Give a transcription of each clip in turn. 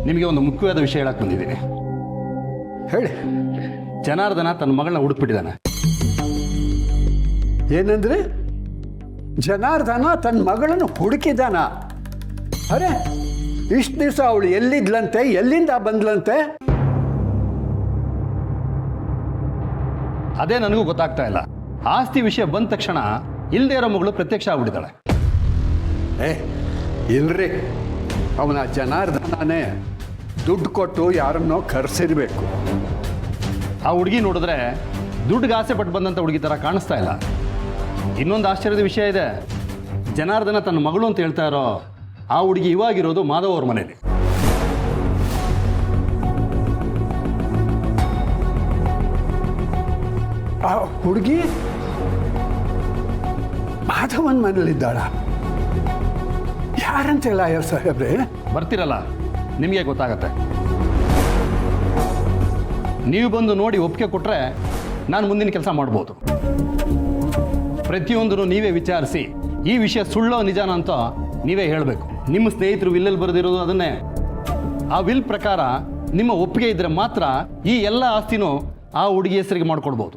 ನಿಮಗೆ ಒಂದು ಮುಖ್ಯವಾದ ವಿಷಯ ಹೇಳಕ್ಕೆ ಬಂದಿದ್ದೀನಿ. ಹೇಳಿ. ಜನಾರ್ದನ ತನ್ನ ಮಗಳನ್ನ ಹುಡುಕ್ಬಿಟ್ಟಿದ್ದಾನೆ. ಏನಂದ್ರೆ ಜನಾರ್ದನ ತನ್ನ ಮಗಳನ್ನು ಹುಡುಕಿದಾನ? ಅರೆ, ಇಷ್ಟು ದಿವಸ ಅವಳು ಎಲ್ಲಿದ್ಲಂತೆ, ಎಲ್ಲಿಂದ ಬಂದ್ಲಂತೆ? ಅದೇ ನನಗೂ ಗೊತ್ತಾಗ್ತಾ ಇಲ್ಲ. ಆಸ್ತಿ ವಿಷಯ ಬಂದ ತಕ್ಷಣ ಇಲ್ಲದೇ ಇರೋ ಮಗಳು ಪ್ರತ್ಯಕ್ಷ ಆಗ್ಬಿಟ್ಟಿದ್ದಾಳೆ. ಇಲ್ರಿ, ಅವನ ಜನಾರ್ದನೇ ದುಡ್ಡು ಕೊಟ್ಟು ಯಾರನ್ನೋ ಕರೆಸಿರ್ಬೇಕು. ಆ ಹುಡುಗಿ ನೋಡಿದ್ರೆ ದುಡ್ಡಿಗೆ ಆಸೆ ಪಟ್ಟು ಬಂದಂಥ ಹುಡುಗಿ ಥರ ಕಾಣಿಸ್ತಾ ಇಲ್ಲ. ಇನ್ನೊಂದು ಆಶ್ಚರ್ಯದ ವಿಷಯ ಇದೆ. ಜನಾರ್ದನ ತನ್ನ ಮಗಳು ಅಂತ ಹೇಳ್ತಾ ಇರೋ ಆ ಹುಡುಗಿ ಇವಾಗಿರೋದು ಮಾಧವ್ ಅವ್ರ ಮನೇಲಿ. ಆ ಹುಡುಗಿ ಮಾಧವನ್ ಮನೇಲಿದ್ದಾಳ? ಯಾರಂತೆ ಲಾಯರ್ ಸಾಹೇಬ್ರೆ? ಬರ್ತಿರಲ್ಲ, ನಿಮಗೆ ಗೊತ್ತಾಗತ್ತೆ. ನೀವು ಬಂದು ನೋಡಿ ಒಪ್ಪಿಗೆ ಕೊಟ್ಟರೆ ನಾನು ಮುಂದಿನ ಕೆಲಸ ಮಾಡ್ಬೋದು. ಪ್ರತಿಯೊಂದನ್ನು ನೀವೇ ವಿಚಾರಿಸಿ ಈ ವಿಷಯ ಸುಳ್ಳೋ ನಿಜಾನ ಅಂತ ನೀವೇ ಹೇಳಬೇಕು. ನಿಮ್ಮ ಸ್ನೇಹಿತರು ವಿಲ್ಲಲ್ಲಿ ಬರೆದಿರೋದು ಅದನ್ನೇ. ಆ ವಿಲ್ ಪ್ರಕಾರ ನಿಮ್ಮ ಒಪ್ಪಿಗೆ ಇದ್ದರೆ ಮಾತ್ರ ಈ ಎಲ್ಲ ಆಸ್ತಿನೂ ಆ ಹುಡುಗಿ ಹೆಸರಿಗೆ ಮಾಡಿಕೊಡ್ಬೋದು.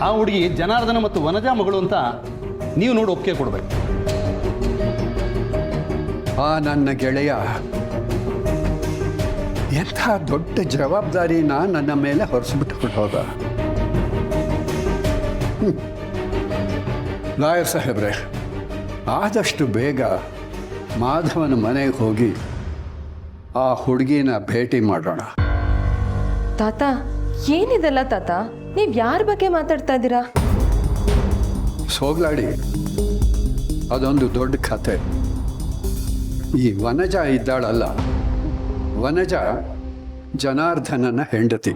ಆ ಹುಡುಗಿ ಜನಾರ್ದನ ಮತ್ತು ವನಜಾ ಮಗಳು ಅಂತ ನೀವು ನೋಡಿ ಒಪ್ಪಿಗೆ ಕೊಡಬೇಕು. ಆ ನನ್ನ ಗೆಳೆಯ ಎಂಥ ದೊಡ್ಡ ಜವಾಬ್ದಾರಿನ ನನ್ನ ಮೇಲೆ ಹೊರಿಸ್ಬಿಟ್ಟು ಹೋದ. ಲಾಯರ್ ಸಾಹೇಬ್ರೆ, ಆದಷ್ಟು ಬೇಗ ಮಾಧವನ ಮನೆಗೆ ಹೋಗಿ ಆ ಹುಡುಗಿನ ಭೇಟಿ ಮಾಡೋಣ. ತಾತ, ಏನಿದೆಲ್ಲ ತಾತ? ನೀವು ಯಾರ ಬಗ್ಗೆ ಮಾತಾಡ್ತಾ ಇದ್ದೀರಾ? ಸೋಗ್ಲಾಡಿ, ಅದೊಂದು ದೊಡ್ಡ ಕಥೆ. ಈ ವನಜ ಇದ್ದಾಳಲ್ಲ, ವನಜ ಜನಾರ್ದನನ ಹೆಂಡತಿ.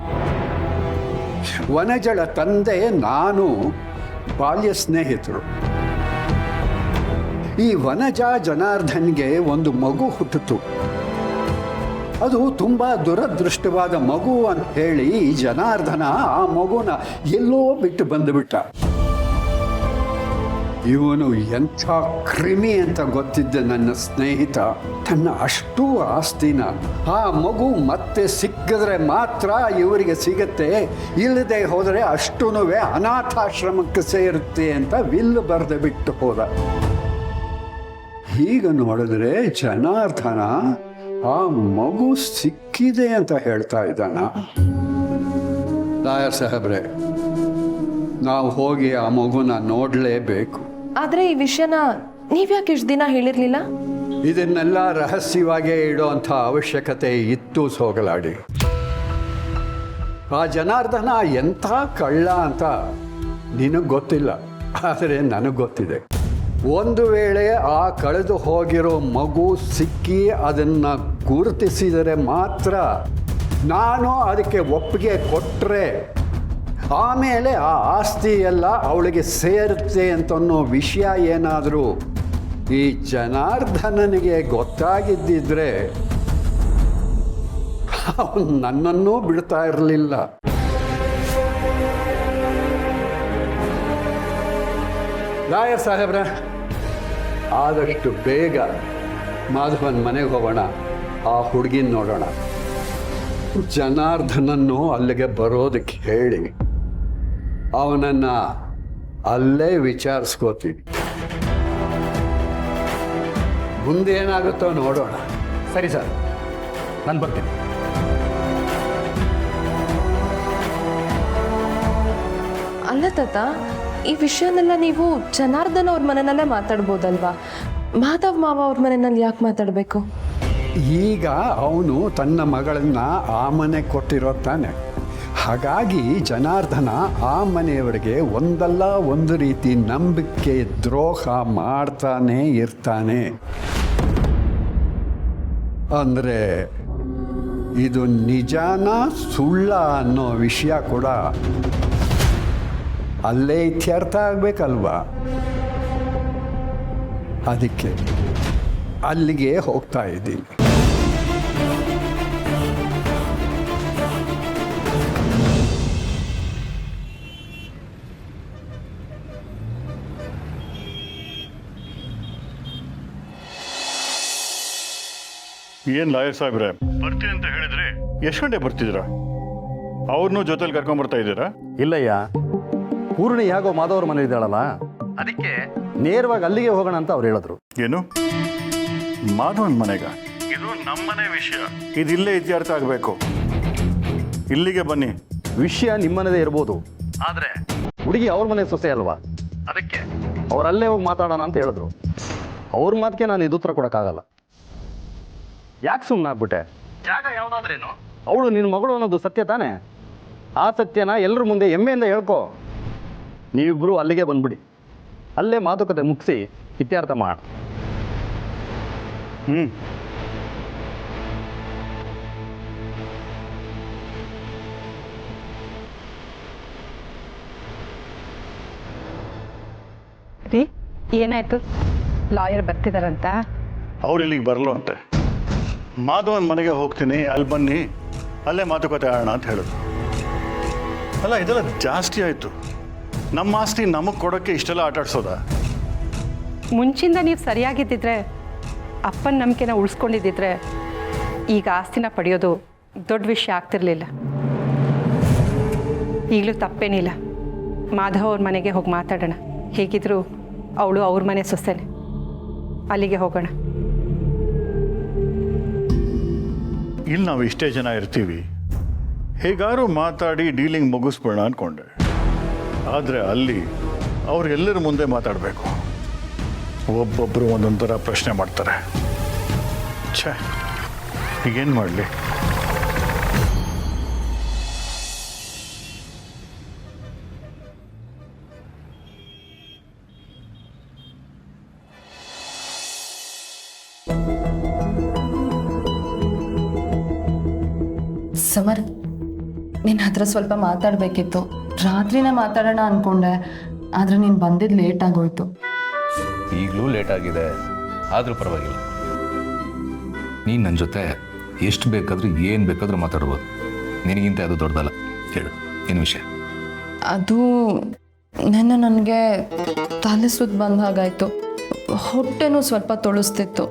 ವನಜಳ ತಂದೆ ನಾನು ಬಾಲ್ಯ ಸ್ನೇಹಿತರು. ಈ ವನಜ ಜನಾರ್ದನ್ಗೆ ಒಂದು ಮಗು ಹುಟ್ಟಿತು. ಅದು ತುಂಬ ದುರದೃಷ್ಟವಾದ ಮಗು ಅಂತ ಹೇಳಿ ಜನಾರ್ದನ ಆ ಮಗುನ ಎಲ್ಲೋ ಬಿಟ್ಟು ಬಂದುಬಿಟ್ಟ. ಇವನು ಎಂಥ ಕ್ರಿಮಿ ಅಂತ ಗೊತ್ತಿದ್ದ ನನ್ನ ಸ್ನೇಹಿತ ತನ್ನ ಅಷ್ಟೂ ಆಸ್ತಿನ ಆ ಮಗು ಮತ್ತೆ ಸಿಕ್ಕಿದ್ರೆ ಮಾತ್ರ ಇವರಿಗೆ ಸಿಗತ್ತೆ, ಇಲ್ಲದೆ ಹೋದರೆ ಅಷ್ಟೂ ಅನಾಥಾಶ್ರಮಕ್ಕೆ ಸೇರುತ್ತೆ ಅಂತ ವಿಲ್ ಬರೆದು ಬಿಟ್ಟು ಹೋದ. ಈಗ ನೋಡಿದ್ರೆ ಜನಾರ್ದನ ಆ ಮಗು ಸಿಕ್ಕಿದೆ ಅಂತ ಹೇಳ್ತಾ ಇದ್ದಾನ. ಲಾಯರ್ ಸಾಹೇಬ್ರೆ, ನಾವು ಹೋಗಿ ಆ ಮಗುನ ನೋಡಲೇಬೇಕು. ಆದ್ರೆ ಈ ವಿಷಯನ ನೀವ್ಯಾಕೆ ಇಷ್ಟು ದಿನ ಹೇಳಿರ್ಲಿಲ್ಲ? ಇದನ್ನೆಲ್ಲ ರಹಸ್ಯವಾಗೇ ಇಡೋಂಥ ಅವಶ್ಯಕತೆ ಇತ್ತು ಸೋಗಲಾಡಿ. ಆ ಜನಾರ್ದನ ಎಂಥ ಕಳ್ಳ ಅಂತ ನಿನಗೆ ಗೊತ್ತಿಲ್ಲ, ಆದರೆ ನನಗೆ ಗೊತ್ತಿದೆ. ಒಂದು ವೇಳೆ ಆ ಕಳೆದು ಹೋಗಿರೋ ಮಗು ಸಿಕ್ಕಿ ಅದನ್ನು ಗುರುತಿಸಿದರೆ ಮಾತ್ರ, ನಾನು ಅದಕ್ಕೆ ಒಪ್ಪಿಗೆ ಕೊಟ್ಟರೆ ಆಮೇಲೆ ಆ ಆಸ್ತಿ ಎಲ್ಲ ಅವಳಿಗೆ ಸೇರುತ್ತೆ ಅಂತನ್ನೋ ವಿಷಯ ಏನಾದರೂ ಈ ಜನಾರ್ದನನಿಗೆ ಗೊತ್ತಾಗಿದ್ದಿದ್ರೆ ಅವನು ನನ್ನನ್ನೂ ಬಿಡ್ತಾ ಇರಲಿಲ್ಲ. ಲಾಯರ್ ಸಾಹೇಬ್ರ, ಆದಷ್ಟು ಬೇಗ ಮಾಧವನ್ ಮನೆಗೆ ಹೋಗೋಣ, ಆ ಹುಡುಗಿನ ನೋಡೋಣ. ಜನಾರ್ದನನ್ನು ಅಲ್ಲಿಗೆ ಬರೋದಕ್ಕೆ ಹೇಳಿ ಅವನನ್ನು ಅಲ್ಲೇ ವಿಚಾರಿಸ್ಕೋತೀವಿ. ಮುಂದೆ ಏನಾಗುತ್ತೋ ನೋಡೋಣ. ಸರಿ ಸರ್, ನಾನು ಬರ್ತೀನಿ. ಅಲ್ಲ ತಾತ, ಈ ವಿಷಯನೆಲ್ಲ ನೀವು ಜನಾರ್ದನ್ ಅವ್ರ ಮನೆಯಲ್ಲೇ ಮಾತಾಡ್ಬೋದಲ್ವಾ? ಮಾಧವ್ ಮಾವ ಅವ್ರ ಮನೆಯಲ್ಲಿ ಯಾಕೆ ಮಾತಾಡಬೇಕು? ಈಗ ಅವನು ತನ್ನ ಮಗಳನ್ನ ಆ ಮನೆ ಕೊಟ್ಟಿರೋ ತಾನೆ. ಹಾಗಾಗಿ ಜನಾರ್ದನ ಆ ಮನೆಯವರಿಗೆ ಒಂದಲ್ಲ ಒಂದು ರೀತಿ ನಂಬಿಕೆ ದ್ರೋಹ ಮಾಡ್ತಾನೆ ಇರ್ತಾನೆ. ಅಂದರೆ ಇದು ನಿಜಾನ ಸುಳ್ಳ ಅನ್ನೋ ವಿಷಯ ಕೂಡ ಅಲ್ಲೇ ಇತ್ಯರ್ಥ ಆಗಬೇಕಲ್ವಾ? ಅದಕ್ಕೆ ಅಲ್ಲಿಗೆ ಹೋಗ್ತಾ ಇದ್ದೀನಿ. ಏನು ಲಾಯರ್ ಸಾಹೇಬ್ರೆ, ಬರ್ತೀನಿ ಅಂತ ಹೇಳಿದ್ರೆ ಎಷ್ಟು ಗಂಟೆ ಬರ್ತಿದ್ದೀರಾ? ಅವ್ರನ್ನೂ ಜೊತೆಲಿ ಕರ್ಕೊಂಬರ್ತಾ ಇದ್ದೀರಾ? ಇಲ್ಲಯ್ಯ, ಪೂರ್ಣಿ ಯಾಗೋ ಮಾಧವ್ರ ಮನೆ ಇದ್ದಾಳಲ್ಲ, ಅದಕ್ಕೆ ನೇರವಾಗಿ ಅಲ್ಲಿಗೆ ಹೋಗೋಣ ಅಂತ ಅವ್ರು ಹೇಳಿದ್ರು. ಏನು ಮಾಧವನ್ ಮನೆಗ? ಇದು ನಮ್ಮನೆ ವಿಷಯ, ಇದು ಇಲ್ಲೇ ಇತ್ಯರ್ಥ ಆಗಬೇಕು. ಇಲ್ಲಿಗೆ ಬನ್ನಿ. ವಿಷಯ ನಿಮ್ಮನೇದೇ ಇರ್ಬೋದು, ಆದರೆ ಹುಡುಗಿ ಅವ್ರ ಮನೆ ಸೊಸೆ ಅಲ್ವಾ, ಅದಕ್ಕೆ ಅವರಲ್ಲೇ ಹೋಗಿ ಮಾತಾಡೋಣ ಅಂತ ಹೇಳಿದ್ರು. ಅವ್ರ ಮಾತಿಗೆ ನಾನು ಇದು ಉತ್ತರ ಕೊಡೋಕ್ಕಾಗಲ್ಲ. ಯಾಕೆ ಸುಮ್ಮನಾಗ್ಬಿಟ್ಟೆ? ಜಾಗ ಯಾವುದಾದ್ರೇನು, ಅವಳು ನಿನ್ನ ಮಗಳು ಅನ್ನೋದು ಸತ್ಯ ತಾನೇ. ಆ ಸತ್ಯನ ಎಲ್ಲರ ಮುಂದೆ ಹೆಮ್ಮೆಯಿಂದ ಹೇಳ್ಕೊ. ನೀವಿಬ್ಬರು ಅಲ್ಲಿಗೆ ಬಂದ್ಬಿಡಿ, ಅಲ್ಲೇ ಮಾತುಕತೆ ಮುಗಿಸಿ ಇತ್ಯರ್ಥ ಮಾಡ. ರೀ, ಏನಾಯ್ತು? ಲಾಯರ್ ಬರ್ತಿದಾರಂತ? ಅವ್ರು ಇಲ್ಲಿಗೆ ಬರಲು ಅಂತೆ. ಮಾಧವನ್ ಮನೆಗೆ ಹೋಗ್ತೀನಿ, ಅಲ್ಲಿ ಬನ್ನಿ, ಅಲ್ಲೇ ಮಾತುಕತೆ ಆಡೋಣ ಅಂತ ಹೇಳಿದ್ರು. ಅಲ್ಲ, ಇದೆಲ್ಲ ಜಾಸ್ತಿ ಆಯಿತು. ನಮ್ಮ ಆಸ್ತಿ ನಮಗೆ ಕೊಡೋಕ್ಕೆ ಇಷ್ಟೆಲ್ಲ ಆಟಾಡ್ಸೋದ? ಮುಂಚಿಂದ ನೀವು ಸರಿಯಾಗಿದ್ದಿದ್ರೆ, ಅಪ್ಪನ ನಂಬಿಕೆನ ಉಳಿಸ್ಕೊಂಡಿದ್ದಿದ್ರೆ ಈಗ ಆಸ್ತಿನ ಪಡೆಯೋದು ದೊಡ್ಡ ವಿಷಯ ಆಗ್ತಿರ್ಲಿಲ್ಲ. ಈಗಲೂ ತಪ್ಪೇನಿಲ್ಲ, ಮಾಧವ್ ಅವ್ರ ಮನೆಗೆ ಹೋಗಿ ಮಾತಾಡೋಣ. ಹೇಗಿದ್ರು ಅವಳು ಅವ್ರ ಮನೆ ಸೊಸೆನೆ, ಅಲ್ಲಿಗೆ ಹೋಗೋಣ. ಇಲ್ಲಿ ನಾವು ಇಷ್ಟೇ ಜನ ಇರ್ತೀವಿ, ಹೇಗಾರು ಮಾತಾಡಿ ಡೀಲಿಂಗ್ ಮುಗಿಸ್ಬಿಡೋಣ ಅಂದ್ಕೊಂಡೆ. ಆದರೆ ಅಲ್ಲಿ ಅವ್ರಿಗೆಲ್ಲರ ಮುಂದೆ ಮಾತಾಡಬೇಕು. ಒಬ್ಬೊಬ್ಬರು ಒಂದೊಂದು ಥರ ಪ್ರಶ್ನೆ ಮಾಡ್ತಾರೆ. ಛೇ, ಈಗೇನು ಮಾಡಲಿ? ಸಮರ್, ನಿನ್ನ ಹತ್ರ ಸ್ವಲ್ಪ ಮಾತಾಡಬೇಕಿತ್ತು. ರಾತ್ರಿನೇ ಮಾತಾಡೋಣ ಅಂದ್ಕೊಂಡೆ, ಆದರೆ ನೀನು ಬಂದಿದ್ದು ಲೇಟ್ ಆಗೋಯ್ತು. ಈಗಲೂ ಲೇಟ್ ಆಗಿದೆ, ಆದರೂ ಪರವಾಗಿಲ್ಲ. ನೀನು ನನ್ನ ಜೊತೆ ಎಷ್ಟು ಬೇಕಾದರೂ ಏನು ಬೇಕಾದರೂ ಮಾತಾಡ್ಬೋದು. ನಿನಗಿಂತ ಅದು ದೊಡ್ಡದಲ್ಲ. ಹೇಳು, ಏನು ವಿಷಯ? ಅದು ನನಗೆ ತಲೆ ಸುತ್ತ ಬಂದ ಹಾಗಾಯಿತು. ಹೊಟ್ಟೆನೂ ಸ್ವಲ್ಪ ತೊಳಸ್ತಿತ್ತು.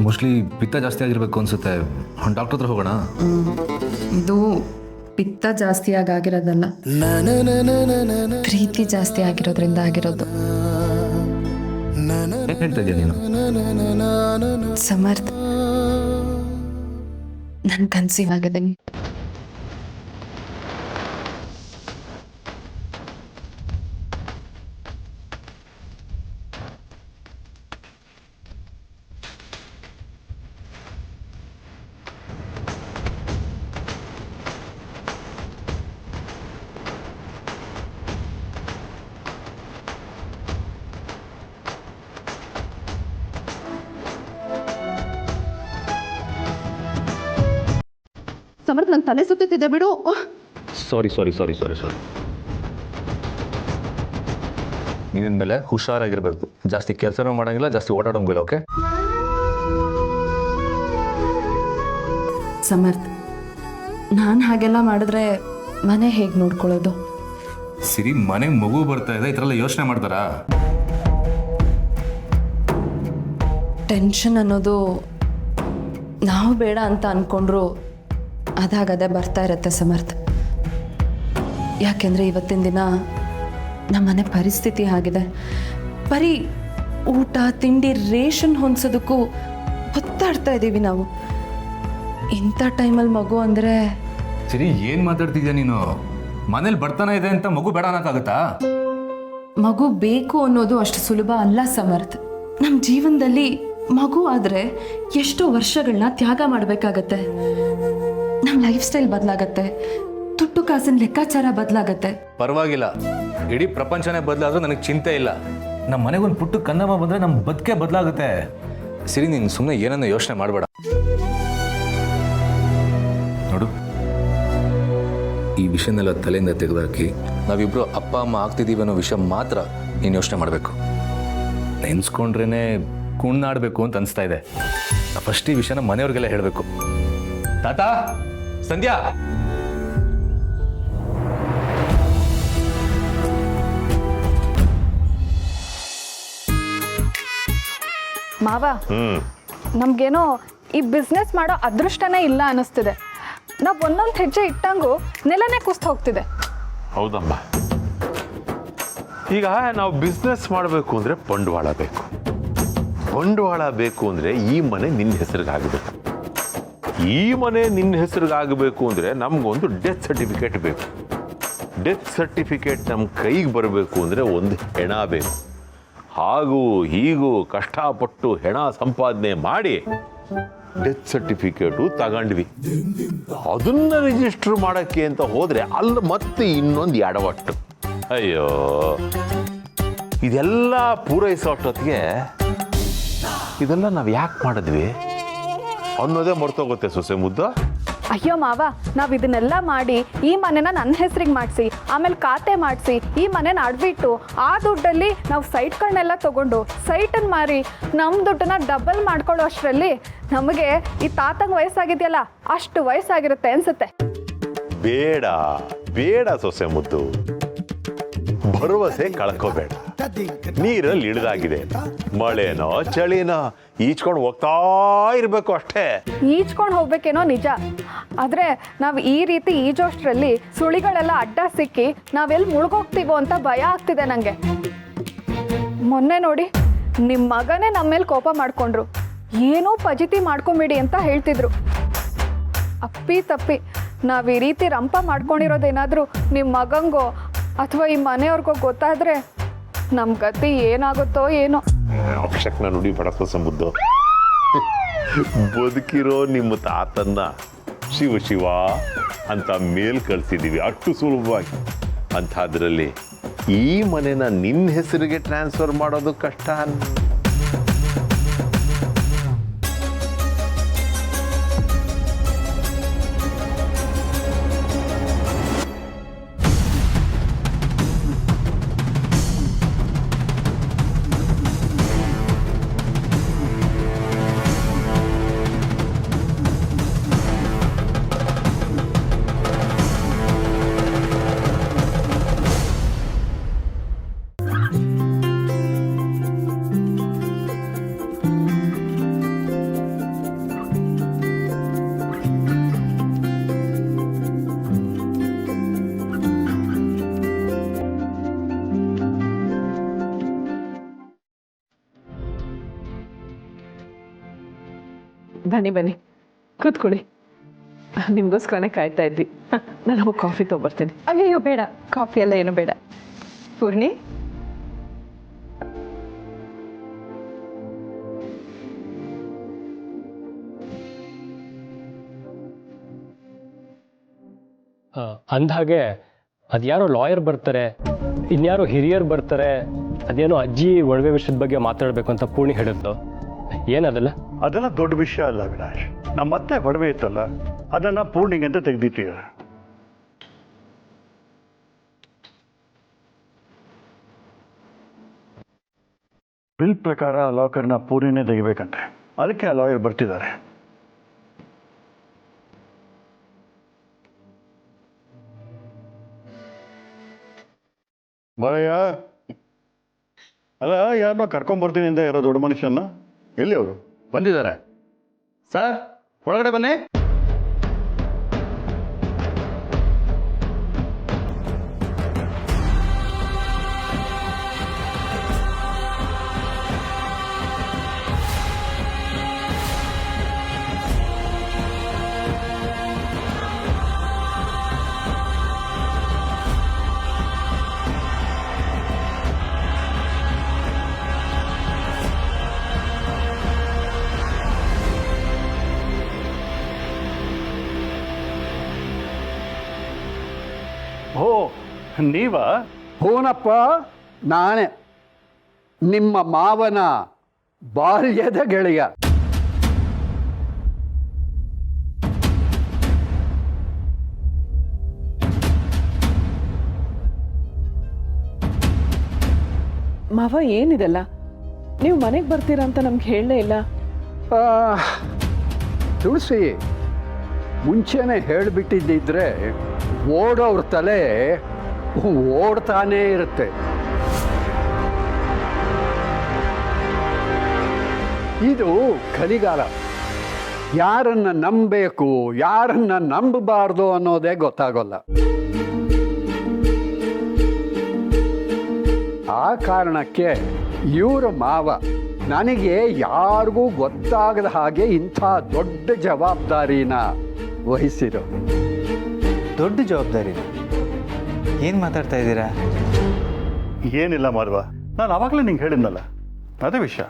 ಮೋಸ್ಟ್ಲಿ ಪಿತ್ತ ಜಾಸ್ತಿ ಆಗಿರಬೇಕು ಅನಿಸುತ್ತೆ. ಡಾಕ್ಟರ್ ಹತ್ರ ಹೋಗೋಣ. ಇದು ಪಿತ್ತ ಜಾಸ್ತಿ ಆಗಿರೋದಲ್ಲ, ಪ್ರೀತಿ ಜಾಸ್ತಿ ಆಗಿರೋದ್ರಿಂದ ಆಗಿರೋದು. ಏನು ಹೇಳ್ತಾ ಇದೀಯ ನೀನು? ಸಮರ್ಥ, ನನ್ನ ಕನ್ಸೀವ್ ಆಗಿದೆ. ಸಮರ್ಥ, ನನ್ನ ತಲೆ ಸುತ್ತಿದೆ, ಬಿಡು. ಸಾರಿ. ನೀನಿನ ಮೇಲೆ ಹುಷಾರಾಗಿರ್ಬೇಕು. ಜಾಸ್ತಿ ಕೆಲಸನೂ ಮಾಡೋಂಗಿಲ್ಲ, ಜಾಸ್ತಿ ಓಡಾಡೋಂಗಿಲ್ಲ. ಓಕೆ? ಸಮರ್ಥ, ನಾನು ಹಾಗೆಲ್ಲ ಮಾಡಿದ್ರೆ ಮನೆ ಹೇಗೆ ನೋಡ್ಕೊಳ್ಳೋದು? ಸಿರಿ, ಮನೆಗೆ ಮಗು ಬರ್ತಾ ಇದೆ, ಈ ಥರ ಎಲ್ಲ ಯೋಚನೆ ಮಾಡ್ತಾರಾ? ಟೆನ್ಷನ್ ಅನ್ನೋದು ನಾವು ಬೇಡ ಅಂತ ಅಂದ್ಕೊಂಡ್ರು ಅದಾಗದೇ ಬರ್ತಾ ಇರತ್ತೆ ಸಮರ್ಥ. ಯಾಕೆಂದರೆ ಇವತ್ತಿನ ದಿನ ನಮ್ಮನೆ ಪರಿಸ್ಥಿತಿ ಆಗಿದೆ. ಬರೀ ಊಟ ತಿಂಡಿ ರೇಷನ್ ಹೊಂದಿಸೋದಕ್ಕೂ ಒತ್ತಾಡ್ತಾ ಇದ್ದೀವಿ ನಾವು. ಇಂಥ ಟೈಮಲ್ಲಿ ಮಗು ಅಂದರೆ... ಸಿರಿ, ಏನು ಮಾತಾಡ್ತಿದ್ಯಾ ನೀನು? ಮನೇಲಿ ಬರ್ತಾನೆ ಇದೆ ಅಂತ ಮಗು ಬೇಡ ಅನ್ನೋಕ್ಕಾಗತ್ತಾ? ಮಗು ಬೇಕು ಅನ್ನೋದು ಅಷ್ಟು ಸುಲಭ ಅಲ್ಲ ಸಮರ್ಥ. ನಮ್ಮ ಜೀವನದಲ್ಲಿ ಮಗು ಆದರೆ ಎಷ್ಟೋ ವರ್ಷಗಳನ್ನ ತ್ಯಾಗ ಮಾಡಬೇಕಾಗತ್ತೆ. ನಮ್ಮ ಲೈಫ್ ಸ್ಟೈಲ್ ಬದಲಾಗತ್ತೆ, ತುಟ್ಟು ಕಾಸಿನ ಲೆಕ್ಕಾಚಾರ ಬದಲಾಗತ್ತೆ. ಪರವಾಗಿಲ್ಲ, ಇಡೀ ಪ್ರಪಂಚನೇ ಬದಲಾದ್ರೂ ನನಗೆ ಚಿಂತೆ ಇಲ್ಲ. ನಮ್ಮ ಮನೆಗೊಂದು ಪುಟ್ಟು ಕಂದಮ್ಮ ಬಂದರೆ ನಮ್ಮ ಬದುಕೆ ಬದಲಾಗುತ್ತೆ. ಸಿರಿ, ನೀನು ಸುಮ್ಮನೆ ಏನನ್ನ ಯೋಚನೆ ಮಾಡಬೇಡ. ನೋಡು, ಈ ವಿಷಯನೆಲ್ಲ ತಲೆಯಿಂದ ತೆಗೆದಾಕಿ ನಾವಿಬ್ರು ಅಪ್ಪ ಅಮ್ಮ ಆಗ್ತಿದ್ದೀವಿ ಅನ್ನೋ ವಿಷಯ ಮಾತ್ರ ನೀನು ಯೋಚನೆ ಮಾಡಬೇಕು. ನೆನ್ಸ್ಕೊಂಡ್ರೇ ಕುಣ್ಣಾಡಬೇಕು ಅಂತ ಅನಿಸ್ತಾ ಇದೆ. ಫಸ್ಟ್ ಈ ವಿಷಯನ ಮನೆಯವ್ರಿಗೆಲ್ಲ ಹೇಳಬೇಕು. ತಾತ, ಸಂಧ್ಯಾ, ಮಾವ, ನಮ್ಗೇನೋ ಈ ಬಿಸ್ನೆಸ್ ಮಾಡೋ ಅದೃಷ್ಟನೇ ಇಲ್ಲ ಅನ್ನಿಸ್ತಿದೆ. ನಾವು ಒಂದೊಂದು ಹೆಜ್ಜೆ ಇಟ್ಟಂಗೂ ನೆಲನೇ ಕುಸ್ತು ಹೋಗ್ತಿದೆ. ಹೌದಮ್ಮ, ಈಗ ನಾವು ಬಿಸ್ನೆಸ್ ಮಾಡಬೇಕು ಅಂದರೆ ಬಂಡವಾಳ ಬೇಕು. ಬಂಡವಾಳ ಬೇಕು ಅಂದರೆ ಈ ಮನೆ ನಿನ್ನ ಹೆಸರಿಗಾಗಬೇಕು. ಈ ಮನೆ ನಿನ್ನ ಹೆಸರಿಗಾಗಬೇಕು ಅಂದರೆ ನಮಗೊಂದು ಡೆತ್ ಸರ್ಟಿಫಿಕೇಟ್ ಬೇಕು. ಡೆತ್ ಸರ್ಟಿಫಿಕೇಟ್ ನಮ್ಮ ಕೈಗೆ ಬರಬೇಕು ಅಂದರೆ ಒಂದು ಹೆಣ ಬೇಕು. ಹಾಗೂ ಹೀಗೂ ಕಷ್ಟಪಟ್ಟು ಹೆಣ ಸಂಪಾದನೆ ಮಾಡಿ ಡೆತ್ ಸರ್ಟಿಫಿಕೇಟು ತಗೊಂಡ್ವಿ. ಅದನ್ನ ರಿಜಿಸ್ಟರ್ ಮಾಡೋಕ್ಕೆ ಅಂತ ಹೋದರೆ ಅಲ್ಲಿ ಮತ್ತೆ ಇನ್ನೊಂದು ಎಡವಟ್ಟು. ಅಯ್ಯೋ, ಇದೆಲ್ಲ ಪೂರೈಸೋಷ್ಟೊತ್ತಿಗೆ ಇದೆಲ್ಲ ನಾವು ಯಾಕೆ ಮಾಡಿದ್ವಿ ಅನ್ನೋದೇ ಮರ್ತೋಗುತ್ತೆ ಸೊಸೆ ಮುದ್ದು. ಅಯ್ಯೋ ಮಾವ, ನಾವು ಇದನ್ನೆಲ್ಲ ಮಾಡಿ ಈ ಮನೆನ ನನ್ನ ಹೆಸರಿಗೆ ಮಾಡಿಸಿ, ಆಮೇಲೆ ಖಾತೆ ಮಾಡಿಸಿ, ಈ ಮನೆನ ಅಡ್ಬಿಟ್ಟು ಆ ದುಡ್ಡಲ್ಲಿ ನಾವು ಸೈಟ್ಗಳನ್ನೆಲ್ಲ ತಗೊಂಡು ಸೈಟನ್ನು ಮಾರಿ ನಮ್ಮ ದುಡ್ಡನ್ನ ಡಬಲ್ ಮಾಡ್ಕೊಳ್ಳೋ ಅಷ್ಟರಲ್ಲಿ ನಮಗೆ ಈ ತಾತಂಗೆ ವಯಸ್ಸಾಗಿದೆಯಲ್ಲ ಅಷ್ಟು ವಯಸ್ಸಾಗಿರುತ್ತೆ ಅನ್ಸುತ್ತೆ. ಬೇಡ ಬೇಡ ಸೊಸೆ ಮುದ್ದು, ಭರವಸೆ ಕಳ್ಕೋಬೇಡ. ನೀರಲ್ಲಿ ಇಳಿದಾಗಿದೆ, ಮಳೆನೋ ಚಳಿನೋ ಈಚ್ಕೊಂಡು ಹೋಗ್ತಾ ಇರಬೇಕು ಅಷ್ಟೇ. ಈಜ್ಕೊಂಡು ಹೋಗ್ಬೇಕೇನೋ ನಿಜ, ಆದರೆ ನಾವು ಈ ರೀತಿ ಈಜೋಷ್ಟರಲ್ಲಿ ಸುಳಿಗಳೆಲ್ಲ ಅಡ್ಡ ಸಿಕ್ಕಿ ನಾವೆಲ್ಲಿ ಮುಳುಗೋಗ್ತೀವೋ ಅಂತ ಭಯ ಆಗ್ತಿದೆ ನನಗೆ. ಮೊನ್ನೆ ನೋಡಿ, ನಿಮ್ಮ ಮಗನೇ ನಮ್ಮ ಮೇಲೆ ಕೋಪ ಮಾಡಿಕೊಂಡ್ರು. ಏನೋ ಫಜೀತಿ ಮಾಡ್ಕೊಂಬಿಡಿ ಅಂತ ಹೇಳ್ತಿದ್ರು. ಅಪ್ಪಿ ತಪ್ಪಿ ನಾವು ಈ ರೀತಿ ರಂಪ ಮಾಡ್ಕೊಂಡಿರೋದೇನಾದರೂ ನಿಮ್ಮ ಮಗಂಗೋ ಅಥವಾ ಈ ಮನೆಯವ್ರಿಗೋ ಗೊತ್ತಾದರೆ ನಮ್ಮ ಗತಿ ಏನಾಗುತ್ತೋ ಏನೋ. ಅವಶ್ಯಕನ ನುಡಿ ಬಡಕ ಸಂಬುದ್ದು. ಬದುಕಿರೋ ನಿಮ್ಮ ತಾತನ್ನ ಶಿವ ಶಿವ ಅಂತ ಮೇಲ್ ಕಳ್ಸಿದ್ದೀವಿ ಅಷ್ಟು ಸುಲಭವಾಗಿ. ಅಂಥದ್ರಲ್ಲಿ ಈ ಮನೆನ ನಿನ್ನ ಹೆಸರಿಗೆ ಟ್ರಾನ್ಸ್ಫರ್ ಮಾಡೋದು ಕಷ್ಟ. ಬನ್ನಿ ಬನ್ನಿ ಕೂತ್ಕೊಳ್ಳಿ, ನಿಮಗೋಸ್ಕರನೇ ಕಾಯ್ತಾ ಇದ್ವಿ. ನಾನು ಹೋಗಿ ಕಾಫಿ ತೊಗೊಬರ್ತೀನಿ. ಅಯ್ಯೋ ಬೇಡ, ಕಾಫಿ ಎಲ್ಲ ಏನು ಬೇಡ. ಪೂರ್ಣಿ, ಅಂದಹಾಗೆ ಅದ್ಯಾರೋ ಲಾಯರ್ ಬರ್ತಾರೆ, ಇನ್ಯಾರೋ ಹಿರಿಯರು ಬರ್ತಾರೆ, ಅದೇನೋ ಅಜ್ಜಿ ಒಡವೆ ವಿಷಯದ ಬಗ್ಗೆ ಮಾತಾಡಬೇಕು ಅಂತ ಪೂರ್ಣಿ ಹೇಳಿದ್ಲು. ಏನದಲ್ಲ? ಅದೆಲ್ಲ ದೊಡ್ಡ ವಿಷಯ ಅಲ್ಲ ವಿನಾಶ್. ನಮ್ಮ ಮತ್ತೆ ಒಡವೆ ಇತ್ತಲ್ಲ, ಅದನ್ನು ಪೂರ್ಣಿಗೆ ಅಂತ ತೆಗೆದಿಟ್ಟಿದ್ದಾರೆ. ಬಿಲ್ ಪ್ರಕಾರ ಲಾಕರ್ನ ಪೂರ್ಣಿನೇ ತೆಗಿಬೇಕಂತೆ, ಅದಕ್ಕೆ ಆ ಲಾಯರ್ ಬರ್ತಿದ್ದಾರೆ. ಬರಯ್ಯ, ಅಲ್ಲ ಯಾರನ್ನೋ ಕರ್ಕೊಂಬರ್ತೀನಿ ಅಂತ ಇರೋ ದೊಡ್ಡ ಮನುಷ್ಯನ, ಎಲ್ಲಿ ಅವರು? ಬಂದಿದ್ದಾರೆ ಸರ್, ಒಳಗಡೆ ಬನ್ನಿ. ಓ, ನೀವಾ? ಹೂನಪ್ಪ, ನಾನೇ ನಿಮ್ಮ ಮಾವನ ಬಾಲ್ಯದ ಗೆಳೆಯ. ಮಾವ ಏನಿದೆಲ್ಲ? ನೀವು ಮನೆಗೆ ಬರ್ತೀರಾ ಅಂತ ನಮ್ಗೆ ಹೇಳಲೇ ಇಲ್ಲ. ತುಳಸಿ, ಮುಂಚೆನೆ ಹೇಳಿಬಿಟ್ಟಿದ್ದಿದ್ರೆ ಓಡೋವ್ರ ತಲೆ ಓಡ್ತಾನೇ ಇರುತ್ತೆ. ಇದು ಕಲಿಗಾಲ. ಯಾರನ್ನ ನಂಬಬೇಕು ಯಾರನ್ನ ನಂಬಬಾರ್ದು ಅನ್ನೋದೇ ಗೊತ್ತಾಗೋಲ್ಲ. ಆ ಕಾರಣಕ್ಕೆ ಇವರ ಮಾವ ನನಗೆ ಯಾರಿಗೂ ಗೊತ್ತಾಗದ ಹಾಗೆ ಇಂಥ ದೊಡ್ಡ ಜವಾಬ್ದಾರಿನ ವಹಿಸಿರೋ. ದೊಡ್ಡ ಜವಾಬ್ದಾರಿ? ಏನು ಮಾತಾಡ್ತಾ ಇದ್ದೀರಾ? ಏನಿಲ್ಲ ಮಾಧವ, ನಾನು ಆವಾಗಲೇ ನಿಂಗೆ ಹೇಳಿದ್ನಲ್ಲ, ಅದೇ ವಿಷಯ.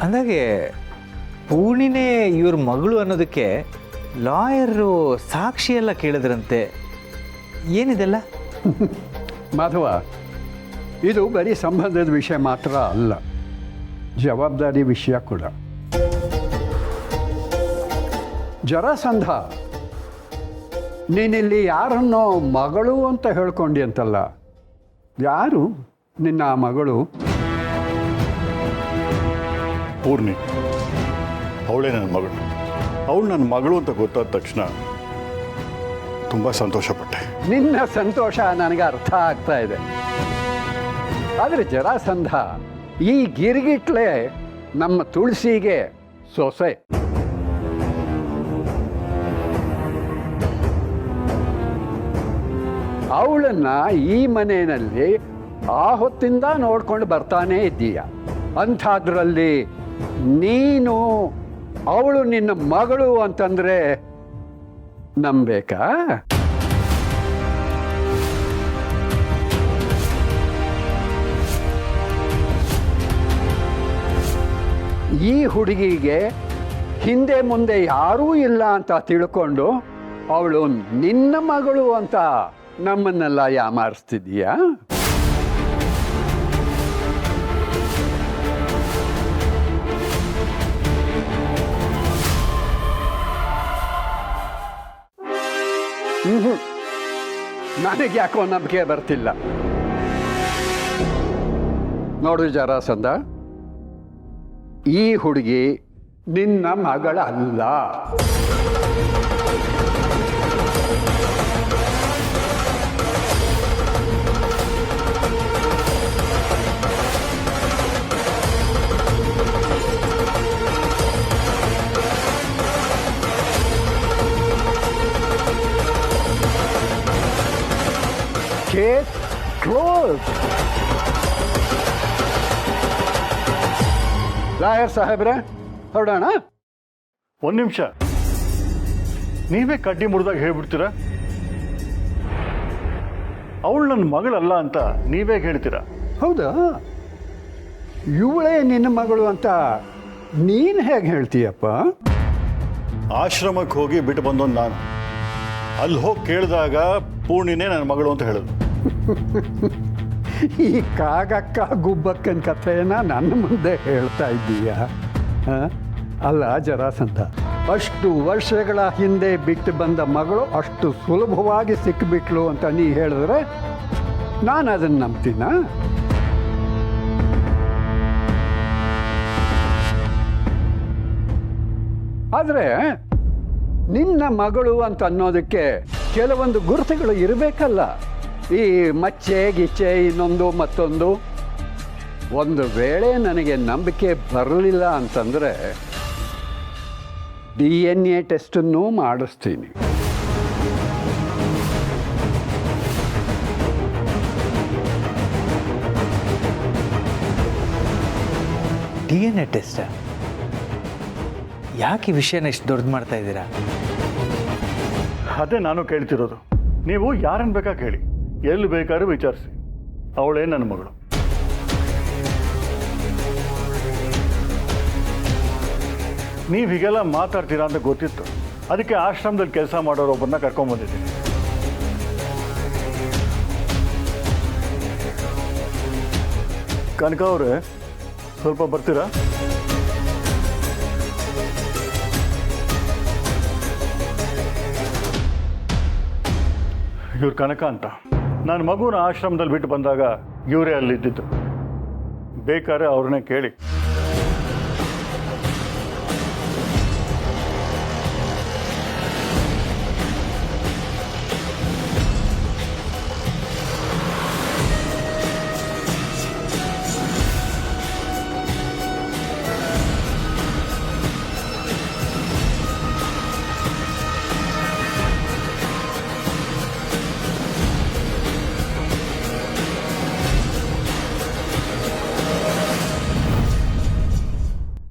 ಅಂದಾಗೆ ಪೂರ್ಣಿನೇ ಇವ್ರ ಮಗಳು ಅನ್ನೋದಕ್ಕೆ ಲಾಯರು ಸಾಕ್ಷಿ ಎಲ್ಲ ಕೇಳಿದ್ರಂತೆ. ಏನಿದೆಲ್ಲ? ಮಾಧವ, ಇದು ಬರೀ ಸಂಬಂಧದ ವಿಷಯ ಮಾತ್ರ ಅಲ್ಲ, ಜವಾಬ್ದಾರಿ ವಿಷಯ ಕೂಡ. ಜರಾಸಂಧ, ನೀನಿಲ್ಲಿ ಯಾರನ್ನೋ ಮಗಳು ಅಂತ ಹೇಳ್ಕೊಂಡಿ ಅಂತಲ್ಲ. ಯಾರು ನಿನ್ನ ಮಗಳು? ಪೂರ್ಣಿ, ಅವಳೇ ನನ್ನ ಮಗಳು. ಅವಳು ನನ್ನ ಮಗಳು ಅಂತ ಗೊತ್ತಾದ ತಕ್ಷಣ ತುಂಬ ಸಂತೋಷಪಟ್ಟೆ. ನಿನ್ನ ಸಂತೋಷ ನನಗೆ ಅರ್ಥ ಆಗ್ತಾ ಇದೆ. ಆದರೆ ಜರಾಸಂಧ, ಈ ಗಿರ್ಗಿಟ್ಲೆ ನಮ್ಮ ತುಳಸಿಗೆ ಸೊಸೆ. ಅವಳನ್ನ ಈ ಮನೆಯಲ್ಲಿ ಆ ಹೊತ್ತಿಂದ ನೋಡ್ಕೊಂಡು ಬರ್ತಾನೇ ಇದ್ದೀಯ. ಅಂಥದ್ರಲ್ಲಿ ನೀನು ಅವಳು ನಿನ್ನ ಮಗಳು ಅಂತಂದ್ರೆ ನಂಬೇಕಾ? ಈ ಹುಡುಗಿಗೆ ಹಿಂದೆ ಮುಂದೆ ಯಾರೂ ಇಲ್ಲ ಅಂತ ತಿಳ್ಕೊಂಡು ಅವಳು ನಿನ್ನ ಮಗಳು ಅಂತ ನಮ್ಮನ್ನೆಲ್ಲ ಯಾಮಾರಿಸ್ತಿದೀಯಾ? ನನಗೆ ಯಾಕೋ ನಂಬಿಕೆ ಬರ್ತಿಲ್ಲ. ನೋಡು ಜರಾಸಂಧ, ಈ ಹುಡುಗಿ ನಿನ್ನ ಮಗಳಲ್ಲ. Case close. ಲಾಯರ್ ಸಾಹೇಬ್ರೆ, ಹೊರಡೋಣ. ಒಂದು ನಿಮಿಷ, ನೀವೇ ಕಡ್ಡಿ ಮುರಿದಾಗ ಹೇಳ್ಬಿಡ್ತೀರಾ? ಅವಳು ನನ್ನ ಮಗಳಲ್ಲ ಅಂತ ನೀವೇ ಹೇಳ್ತೀರಾ? ಹೌದಾ? ಇವಳೇ ನಿನ್ನ ಮಗಳು ಅಂತ ನೀನು ಹೇಗೆ ಹೇಳ್ತೀಯಪ್ಪ? ಆಶ್ರಮಕ್ಕೆ ಹೋಗಿ ಬಿಟ್ಟು ಬಂದೊಂದು ನಾನು. ಅಲ್ಲಿ ಹೋಗಿ ಕೇಳಿದಾಗ ಪೂರ್ಣಿನೇ ನನ್ನ ಮಗಳು ಅಂತ ಹೇಳಿದ್ರು. ಈ ಕಾಗಕ್ಕ ಗುಬ್ಬಕ್ಕನ ಕಥೆಯನ್ನ ನನ್ನ ಮುಂದೆ ಹೇಳ್ತಾ ಇದ್ದೀಯ? ಅಲ್ಲ ಜರಾಸಂಧ, ಅಷ್ಟು ವರ್ಷಗಳ ಹಿಂದೆ ಬಿಟ್ಟು ಬಂದ ಮಗಳು ಅಷ್ಟು ಸುಲಭವಾಗಿ ಸಿಕ್ಕಿಬಿಟ್ಲು ಅಂತ ನೀ ಹೇಳಿದ್ರೆ ನಾನು ಅದನ್ನು ನಂಬ್ತೀನ? ಆದರೆ ನಿನ್ನ ಮಗಳು ಅಂತ ಅನ್ನೋದಕ್ಕೆ ಕೆಲವೊಂದು ಗುರುತುಗಳು ಇರಬೇಕಲ್ಲ. ಈ ಮಚ್ಚೆ ಗಿಚ್ಚೆ ಇನ್ನೊಂದು ಮತ್ತೊಂದು. ಒಂದು ವೇಳೆ ನನಗೆ ನಂಬಿಕೆ ಬರಲಿಲ್ಲ ಅಂತಂದರೆ DNA ಟೆಸ್ಟನ್ನು ಮಾಡಿಸ್ತೀನಿ. DNA test? ಯಾಕೆ ಈ ವಿಷಯನ ಇಷ್ಟು ದೊಡ್ಡದು ಮಾಡ್ತಾ ಇದ್ದೀರಾ? ಅದೇ ನಾನು ಕೇಳ್ತಿರೋದು. ನೀವು ಯಾರನ್ನು ಬೇಕಾ ಕೇಳಿ, ಎಲ್ಲಿ ಬೇಕಾದ್ರೂ ವಿಚಾರಿಸಿ, ಅವಳೇ ನನ್ನ ಮಗಳು. ನೀವು ಹೀಗೆಲ್ಲ ಮಾತಾಡ್ತೀರಾ ಅಂತ ಗೊತ್ತಿತ್ತು. ಅದಕ್ಕೆ ಆಶ್ರಮದಲ್ಲಿ ಕೆಲಸ ಮಾಡೋರೊಬ್ಬರನ್ನ ಕರ್ಕೊಂಡ್ಬಂದಿದ್ದೀನಿ. ಕನಕ ಅವರೇ, ಸ್ವಲ್ಪ ಬರ್ತೀರಾ? ಇವ್ರು ಕನಕ ಅಂತ. ನಾನು ಮಗುನ ಆಶ್ರಮದಲ್ಲಿ ಬಿಟ್ಟು ಬಂದಾಗ ಇವರೇ ಅಲ್ಲಿದ್ದಿದ್ದು. ಬೇಕಾದ್ರೆ ಅವ್ರನ್ನೇ ಕೇಳಿ.